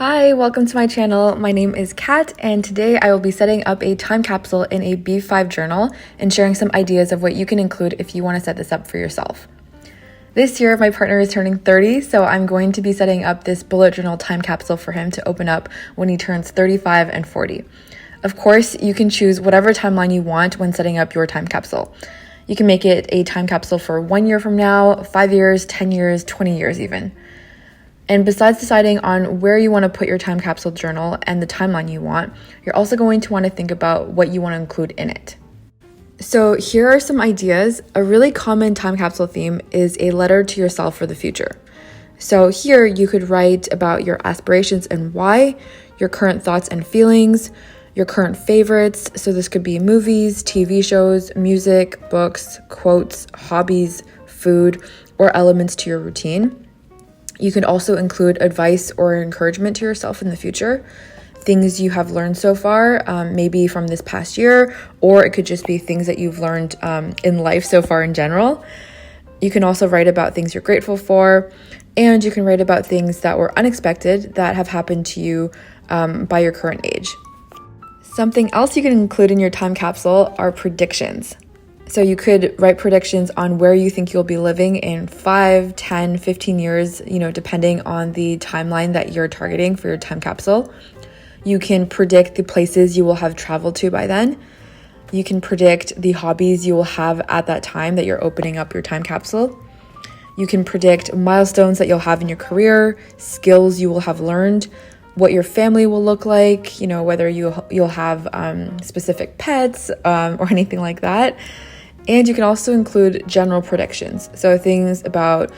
Hi, welcome to my channel. My name is Kat, and today I will be setting up a time capsule in a B5 journal and sharing some ideas of what you can include if you want to set this up for yourself. This year, my partner is turning 30, so I'm going to be setting up this bullet journal time capsule for him to open up when he turns 35 and 40. Of course, you can choose whatever timeline you want when setting up your time capsule. You can make it a time capsule for 1 year from now, 5 years, 10 years, 20 years even. And besides deciding on where you want to put your time capsule journal and the timeline you want, you're also going to want to think about what you want to include in it. So here are some ideas. A really common time capsule theme is a letter to yourself for the future. So here you could write about your aspirations and why, your current thoughts and feelings, your current favorites. So this could be movies, TV shows, music, books, quotes, hobbies, food, or elements to your routine. You can also include advice or encouragement to yourself in the future, things you have learned so far, maybe from this past year, or it could just be things that you've learned in life so far in general. You can also write about things you're grateful for, and you can write about things that were unexpected that have happened to you by your current age. Something else you can include in your time capsule are predictions. So you could write predictions on where you think you'll be living in 5, 10, 15 years, depending on the timeline that you're targeting for your time capsule. You can predict the places you will have traveled to by then. You can predict the hobbies you will have at that time that you're opening up your time capsule. You can predict milestones that you'll have in your career, skills you will have learned, what your family will look like, whether you'll have specific pets or anything like that. And you can also include general predictions, so things about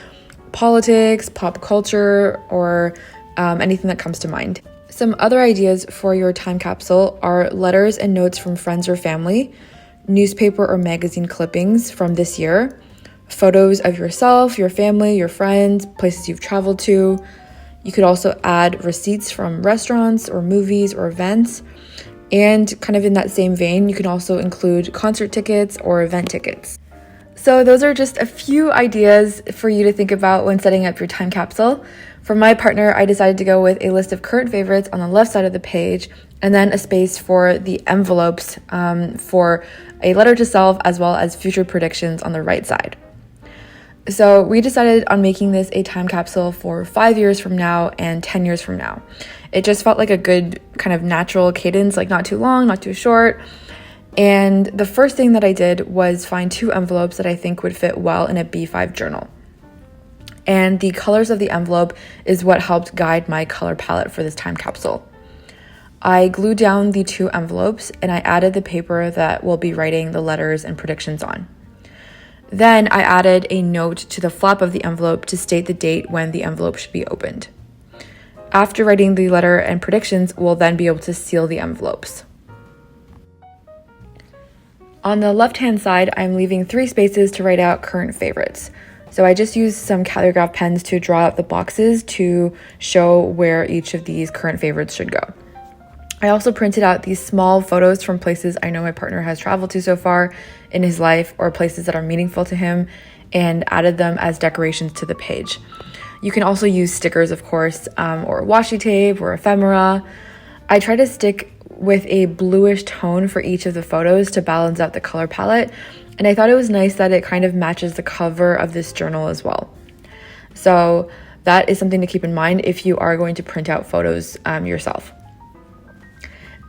politics, pop culture, or anything that comes to mind. Some other ideas for your time capsule are letters and notes from friends or family, newspaper or magazine clippings from this year, photos of yourself, your family, your friends, places you've traveled to. You could also add receipts from restaurants or movies or events. And kind of in that same vein, you can also include concert tickets or event tickets. So those are just a few ideas for you to think about when setting up your time capsule. For my partner, I decided to go with a list of current favorites on the left side of the page, and then a space for the envelopes for a letter to self, as well as future predictions on the right side. So we decided on making this a time capsule for 5 years from now and 10 years from now. It just felt like a good kind of natural cadence, like not too long, not too short. And the first thing that I did was find 2 envelopes that I think would fit well in a B5 journal. And the colors of the envelope is what helped guide my color palette for this time capsule. I glued down the 2 envelopes and I added the paper that we'll be writing the letters and predictions on. Then I added a note to the flap of the envelope to state the date when the envelope should be opened. After writing the letter and predictions, we'll then be able to seal the envelopes. On the left-hand side, I'm leaving 3 spaces to write out current favorites. So I just used some calligraph pens to draw out the boxes to show where each of these current favorites should go. I also printed out these small photos from places I know my partner has traveled to so far in his life or places that are meaningful to him and added them as decorations to the page. You can also use stickers, of course, or washi tape or ephemera. I try to stick with a bluish tone for each of the photos to balance out the color palette, and I thought it was nice that it kind of matches the cover of this journal as well. So that is something to keep in mind if you are going to print out photos yourself.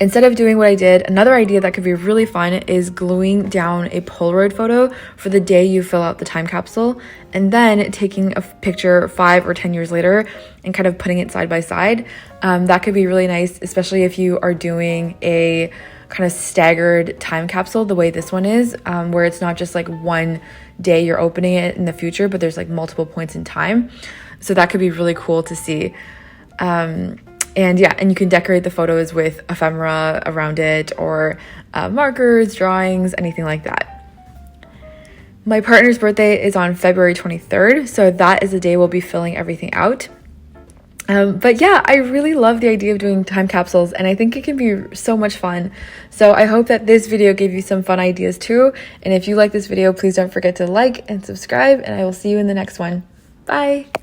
Instead of doing what I did, another idea that could be really fun is gluing down a Polaroid photo for the day you fill out the time capsule, and then taking a picture 5 or 10 years later and kind of putting it side by side. That could be really nice, especially if you are doing a kind of staggered time capsule the way this one is, where it's not just like one day you're opening it in the future, but there's like multiple points in time. So that could be really cool to see. And you can decorate the photos with ephemera around it or markers, drawings, anything like that. My partner's birthday is on February 23rd, so that is the day we'll be filling everything out. I really love the idea of doing time capsules, and I think it can be so much fun. So I hope that this video gave you some fun ideas too. And if you like this video, please don't forget to like and subscribe, and I will see you in the next one. Bye!